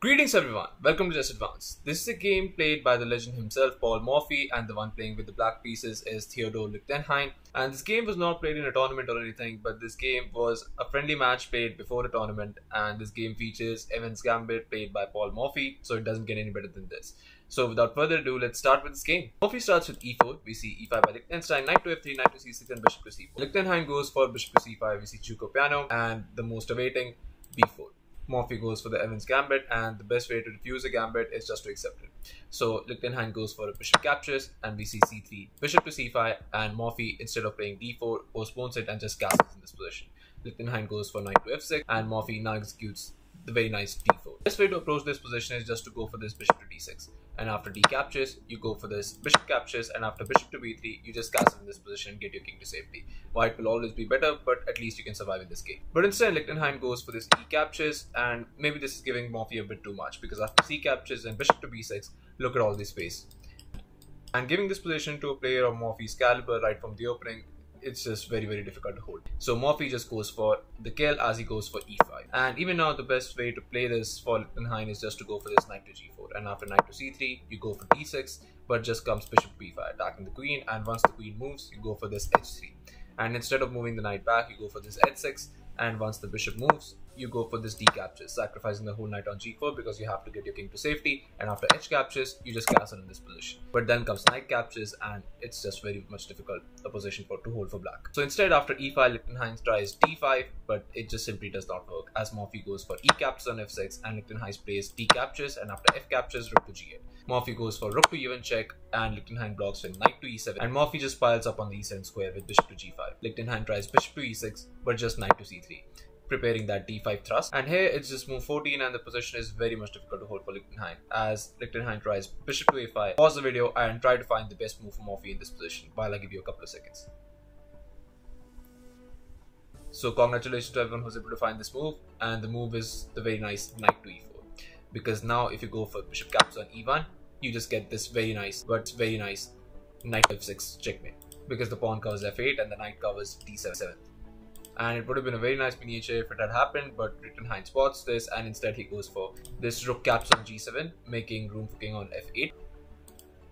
Greetings everyone, welcome to Just Advance. This is a game played by the legend himself, Paul Morphy, and the one playing with the black pieces is Theodore Lichtenhein. And this game was not played in a tournament or anything, but this game was a friendly match played before the tournament, and this game features Evans Gambit played by Paul Morphy, so it doesn't get any better than this. So without further ado, let's start with this game. Morphy starts with e4, we see e5 by Lichtenstein, knight to f3, knight to c6, and bishop to c4. Lichtenhein goes for bishop to c5, we see Chuko piano, and the most awaiting b4. Morphy goes for the Evans Gambit, and the best way to refuse a gambit is just to accept it. So Lichtenhein goes for a bishop captures, and we see c3, bishop to c5, and Morphy, instead of playing d4, postpones it and just castles in this position. Lichtenhein goes for knight to f6, and Morphy now executes the very nice d4. The best way to approach this position is just to go for this bishop to d6, and after d captures, you go for this bishop captures, and after bishop to b3, you just castle in this position and get your king to safety. White will always be better, but at least you can survive in this game. But instead, Lichtenhein goes for this e captures, and maybe this is giving Morphy a bit too much, because after c captures and bishop to b6, look at all this space. And giving this position to a player of Morphy's caliber right from the opening, it's just very difficult to hold. So Morphy just goes for the kill as he goes for e5. And even now, the best way to play this for Lichtenhein is just to go for this knight to g4. And after knight to c3, you go for d6, but just comes bishop to b5, attacking the queen. And once the queen moves, you go for this h3. And instead of moving the knight back, you go for this h6. And once the bishop moves, you go for this d captures, sacrificing the whole knight on g4 because you have to get your king to safety. And after h captures, you just castle in this position. But then comes knight captures, and it's just very much difficult a position to hold for black. So instead, after e5, Lichtenhein tries d5, but it just simply does not work, as Morphy goes for e captures on f6, and Lichtenhein plays d captures, and after f captures, rook to g8. Morphy goes for rook to e1 check, and Lichtenhein blocks with knight to e7, and Morphy just piles up on the e7 square with bishop to g5. Lichtenhein tries bishop to e6, but just knight to c3, preparing that d5 thrust. And here it's just move 14, and the position is very much difficult to hold for Lichtenhein, as Lichtenhein tries bishop to a5. Pause the video and try to find the best move for Morphy in this position while I give you a couple of seconds. So congratulations to everyone who's able to find this move, and the move is the very nice knight to e4, because now if you go for bishop captures on e1, you just get this very nice knight f6 checkmate, because the pawn covers f8 and the knight covers d7. And it would have been a very nice miniature if it had happened, but Lichtenhein spots this, and instead he goes for this rook captures on g7, making room for king on f8.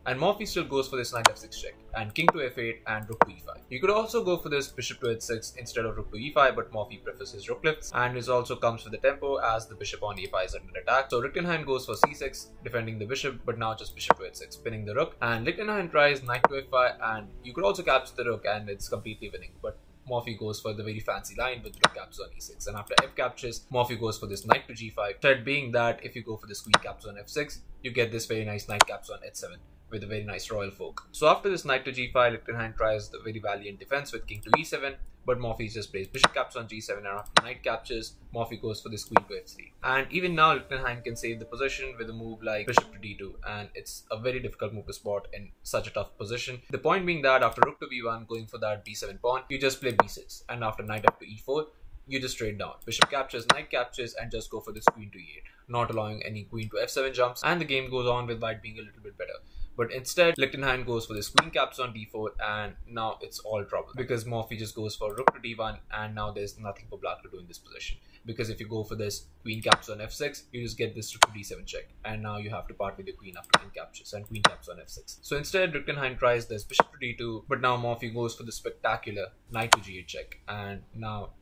And Morphy still goes for this knight f6 check, and king to f8 and rook to e5. You could also go for this bishop to h6 instead of rook to e5, but Morphy prefers his rook lifts, and this also comes with the tempo as the bishop on e5 is under attack. So Lichtenhein goes for c6, defending the bishop, but now just bishop to h6, pinning the rook. And Lichtenhein tries knight to f5, and you could also capture the rook, and it's completely winning. But Morphy goes for the very fancy line with rook captures on e6, and after f captures, Morphy goes for this knight to g5. Threat being that if you go for this queen captures on f6, you get this very nice knight captures on h7 with a very nice royal fork. So after this knight to g5, Lichtenhein tries the very valiant defense with king to e7, but Morphy just plays bishop captures on g7, and after knight captures, Morphy goes for this queen to f3. And even now, Lichtenhein can save the position with a move like bishop to d2, and it's a very difficult move to spot in such a tough position. The point being that after rook to b1, going for that b7 pawn, you just play b6, and after knight up to e4, you just trade down. Bishop captures, knight captures, and just go for this queen to e8, not allowing any queen to f7 jumps, and the game goes on with white being a little bit better. But instead, Lichtenhein goes for this queen captures on d4, and now it's all trouble, because Morphy just goes for rook to d1, and now there's nothing for black to do in this position. Because if you go for this queen captures on f6, you just get this rook to d7 check, and now you have to part with your queen after king captures and queen captures on f6. So instead, Lichtenhein tries this bishop to d2, but now Morphy goes for the spectacular knight to g8 check, and now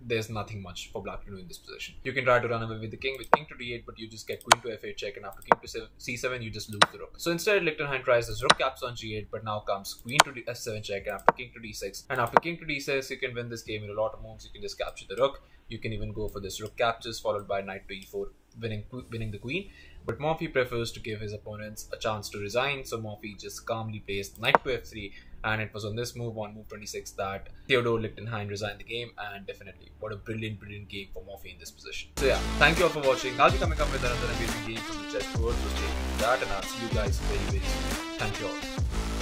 there's nothing much for black to do in this position. You can try to run away with the king with king to d8, but you just get queen to f8 check, and after king to c7, you just lose the rook. So instead, Lichtenhein tries this rook captures on g8, but now comes queen to f7 check, and after king to d6. And after king to d6, you can win this game in a lot of moves. You can just capture the rook. You can even go for this rook captures, followed by knight to e4, winning the queen. But Morphy prefers to give his opponents a chance to resign, so Morphy just calmly plays knight to f3, and it was on this move, on move 26, that Theodore Lichtenhein resigned the game. And definitely, what a brilliant game for Morphy in this position. So yeah, thank you all for watching. I'll be coming up with another amazing game from the chessboard, so stay tuned for that, and I'll see you guys very soon. Thank you all.